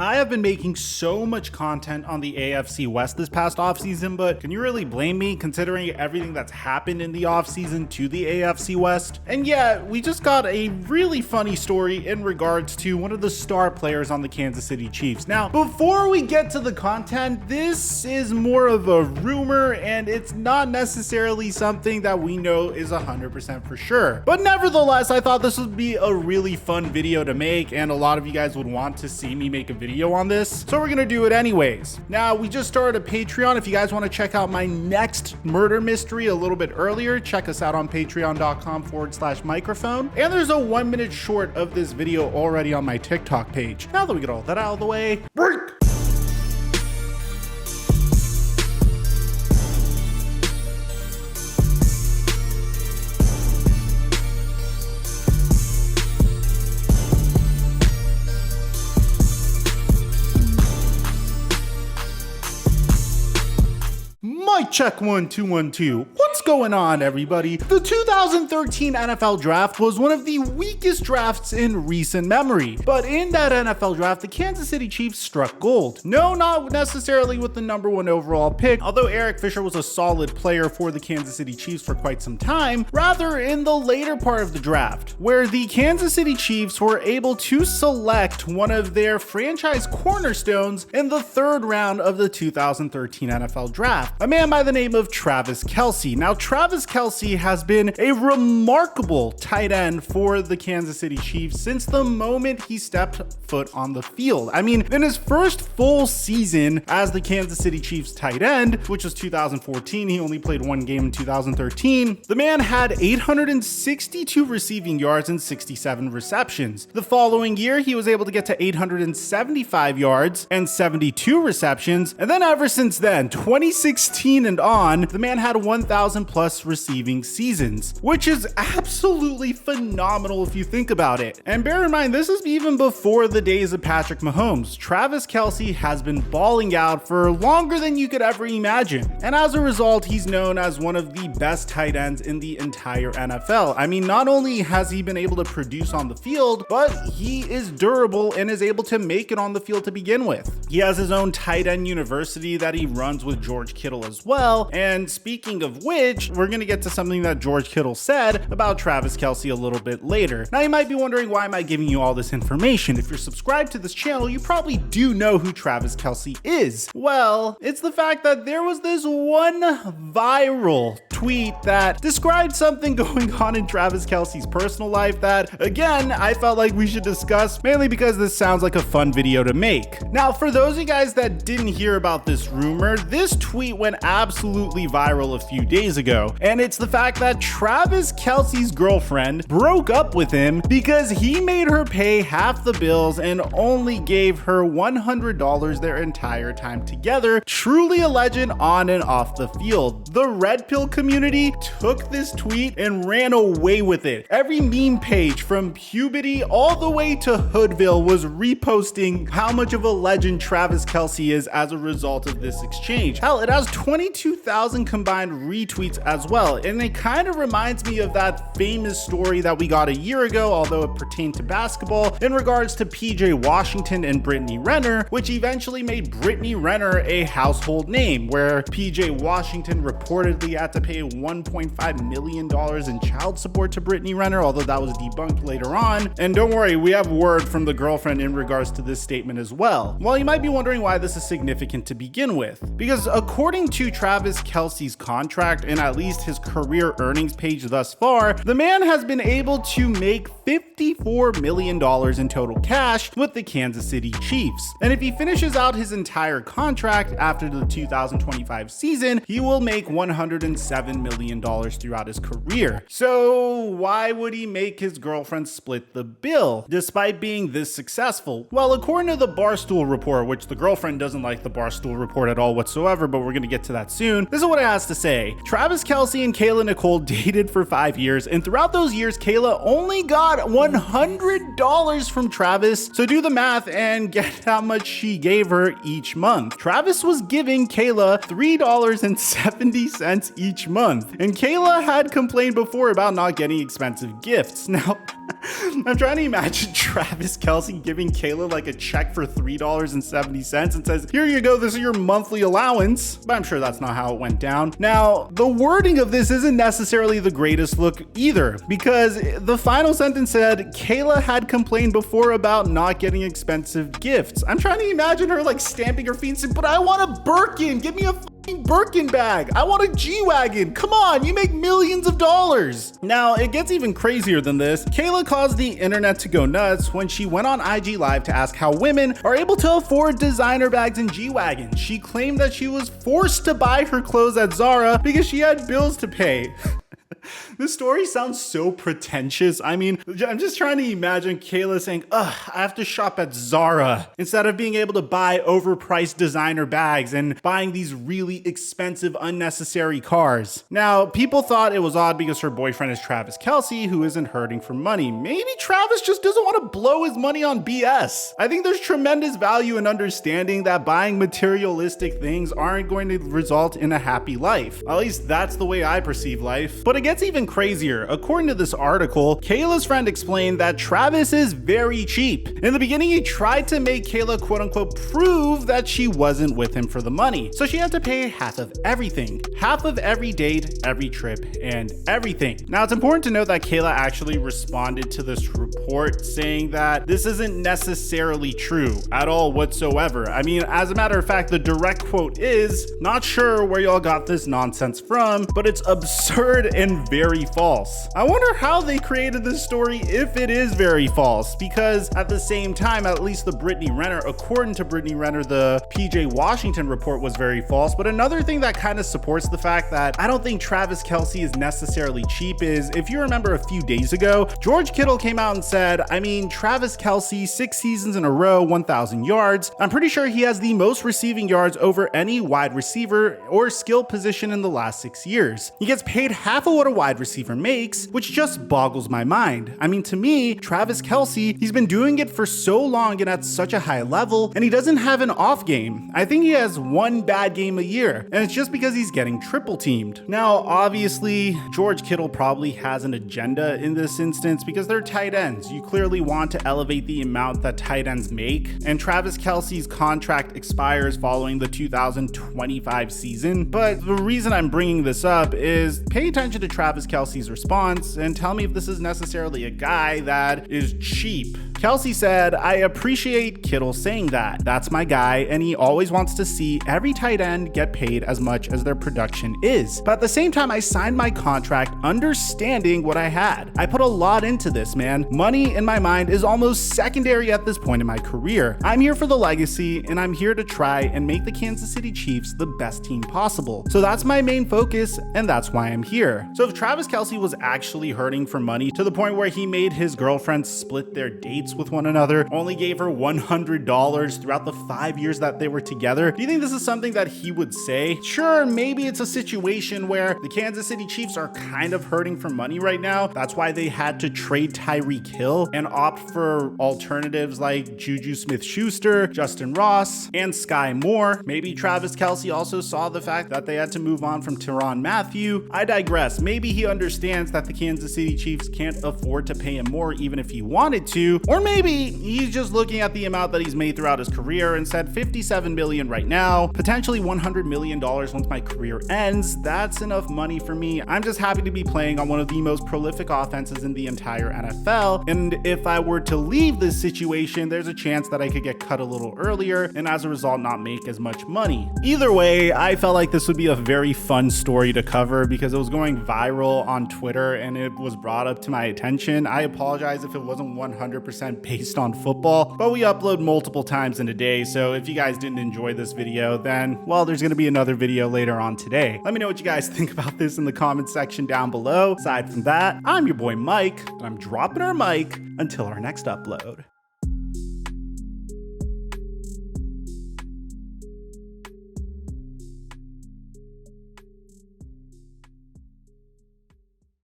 I have been making so much content on the AFC West this past offseason, but can you really blame me considering everything that's happened in the offseason to the AFC West? And yeah, we just got a really funny story in regards to one of the star players on the Kansas City Chiefs. Now, before we get to the content, this is more of a rumor and it's not necessarily something that we know is 100% for sure. But nevertheless, I thought this would be a really fun video to make and a lot of you guys would want to see me make a video on this, so we're gonna do it anyways. Now, we just started a Patreon. If you guys want to check out my next murder mystery a little bit earlier, check us out on patreon.com/microphone. And there's a 1-minute short of this video already on my TikTok page. Now that we get all that out of the way, break! Mic check 1 2 1 2. What's going on, everybody? The 2013 NFL draft was one of the weakest drafts in recent memory. But in that NFL draft, the Kansas City Chiefs struck gold. No, not necessarily with the #1 overall pick, although Eric Fisher was a solid player for the Kansas City Chiefs for quite some time, rather in the later part of the draft, where the Kansas City Chiefs were able to select one of their franchise cornerstones in the 3rd round of the 2013 NFL draft, a man by the name of Travis Kelce. Now, Travis Kelce has been a remarkable tight end for the Kansas City Chiefs since the moment he stepped foot on the field. I mean, in his first full season as the Kansas City Chiefs tight end, which was 2014, he only played 1 game in 2013, the man had 862 receiving yards and 67 receptions. The following year, he was able to get to 875 yards and 72 receptions, and then ever since then, 2016 and on, the man had 1,000 plus receiving seasons, which is absolutely phenomenal if you think about it. And bear in mind, this is even before the days of Patrick Mahomes. Travis Kelce has been balling out for longer than you could ever imagine. And as a result, he's known as one of the best tight ends in the entire NFL. I mean, not only has he been able to produce on the field, but he is durable and is able to make it on the field to begin with. He has his own tight end university that he runs with George Kittle as well. And speaking of which, we're going to get to something that George Kittle said about Travis Kelce a little bit later. Now, you might be wondering, why am I giving you all this information? If you're subscribed to this channel, you probably do know who Travis Kelce is. Well, it's the fact that there was this one viral tweet that described something going on in Travis Kelce's personal life that, again, I felt like we should discuss, mainly because this sounds like a fun video to make. Now, for those of you guys that didn't hear about this rumor, this tweet went absolutely viral a few days ago, and it's the fact that Travis Kelce's girlfriend broke up with him because he made her pay half the bills and only gave her $100 their entire time together. Truly a legend on and off the field. The Red Pill community took this tweet and ran away with it. Every meme page from Puberty all the way to Hoodville was reposting how much of a legend Travis Kelce is as a result of this exchange. Hell, it has 22,000 combined retweets as well, and it kind of reminds me of that famous story that we got a year ago, although it pertained to basketball, in regards to PJ Washington and Brittany Renner, which eventually made Brittany Renner a household name, where PJ Washington reportedly had to pay $1.5 million in child support to Brittany Renner, although that was debunked later on. And don't worry, we have word from the girlfriend in regards to this statement as well. Well, you might be wondering why this is significant to begin with, because according to Travis Kelce's contract and at least his career earnings page thus far, the man has been able to make $54 million in total cash with the Kansas City Chiefs. And if he finishes out his entire contract after the 2025 season, he will make $107 million throughout his career. So why would he make his girlfriend split the bill despite being this successful? Well, according to the Barstool Report, which the girlfriend doesn't like the Barstool Report at all whatsoever, but we're going to get to that soon, this is what it has to say. Travis Kelce and Kayla Nicole dated for 5 years, and throughout those years, Kayla only got $100 from Travis. So do the math and get how much she gave her each month. Travis was giving Kayla $3.70 each month, and Kayla had complained before about not getting expensive gifts. Now, I'm trying to imagine Travis Kelce giving Kayla like a check for $3.70 and says, here you go, this is your monthly allowance. But I'm sure that's not how it went down. Now, the wording of this isn't necessarily the greatest look either, because the final sentence said, Kayla had complained before about not getting expensive gifts. I'm trying to imagine her like stamping her feet and saying, but I want a Birkin, give me a Birkin bag. I want a G-Wagon. Come on, you make millions of dollars. Now, it gets even crazier than this. Kayla caused the internet to go nuts when she went on IG Live to ask how women are able to afford designer bags and G-Wagons. She claimed that she was forced to buy her clothes at Zara because she had bills to pay. This story sounds so pretentious. I mean, I'm just trying to imagine Kayla saying, ugh, I have to shop at Zara instead of being able to buy overpriced designer bags and buying these really expensive, unnecessary cars. Now, people thought it was odd because her boyfriend is Travis Kelce, who isn't hurting for money. Maybe Travis just doesn't want to blow his money on BS. I think there's tremendous value in understanding that buying materialistic things aren't going to result in a happy life. At least that's the way I perceive life. But it gets even crazier. According to this article, Kayla's friend explained that Travis is very cheap. In the beginning, he tried to make Kayla quote unquote prove that she wasn't with him for the money. So she had to pay half of everything. Half of every date, every trip, and everything. Now, it's important to note that Kayla actually responded to this report saying that this isn't necessarily true at all whatsoever. I mean, as a matter of fact, the direct quote is, not sure where y'all got this nonsense from, but it's absurd and very false. I wonder how they created this story if it is very false, because at the same time, at least the Brittany Renner, according to Brittany Renner, the PJ Washington report was very false. But another thing that kind of supports the fact that I don't think Travis Kelce is necessarily cheap is, if you remember a few days ago, George Kittle came out and said, I mean, Travis Kelce, 6 seasons in a row, 1,000 yards. I'm pretty sure he has the most receiving yards over any wide receiver or skill position in the last 6 years. He gets paid half of what a wide receiver makes, which just boggles my mind. I mean, to me, Travis Kelce, he's been doing it for so long and at such a high level, and he doesn't have an off game. I think he has one bad game a year, and it's just because he's getting triple teamed. Now, obviously, George Kittle probably has an agenda in this instance because they're tight ends. You clearly want to elevate the amount that tight ends make, and Travis Kelce's contract expires following the 2025 season. But the reason I'm bringing this up is pay attention to Travis Kelce's response and tell me if this is necessarily a guy that is cheap. Kelce said, I appreciate Kittle saying that. That's my guy, and he always wants to see every tight end get paid as much as their production is. But at the same time, I signed my contract understanding what I had. I put a lot into this, man. Money in my mind is almost secondary at this point in my career. I'm here for the legacy, and I'm here to try and make the Kansas City Chiefs the best team possible. So that's my main focus, and that's why I'm here. So if Travis Kelce was actually hurting for money to the point where he made his girlfriend split their dates with one another, only gave her $100 throughout the 5 years that they were together, do you think this is something that he would say? Sure, maybe it's a situation where the Kansas City Chiefs are kind of hurting for money right now. That's why they had to trade Tyreek Hill and opt for alternatives like Juju Smith-Schuster, Justin Ross, and Sky Moore. Maybe Travis Kelce also saw the fact that they had to move on from Tyrann Mathieu. I digress. Maybe he understands that the Kansas City Chiefs can't afford to pay him more even if he wanted to, or maybe he's just looking at the amount that he's made throughout his career and said $57 million right now, potentially $100 million once my career ends. That's enough money for me. I'm just happy to be playing on one of the most prolific offenses in the entire NFL. And if I were to leave this situation, there's a chance that I could get cut a little earlier and as a result not make as much money. Either way, I felt like this would be a very fun story to cover because it was going viral on Twitter and it was brought up to my attention. I apologize if it wasn't 100% based on football, but we upload multiple times in a day, so if you guys didn't enjoy this video, then, well, there's gonna be another video later on today. Let me know what you guys think about this in the comment section down below. Aside from that, I'm your boy Mike, and I'm dropping our mic until our next upload.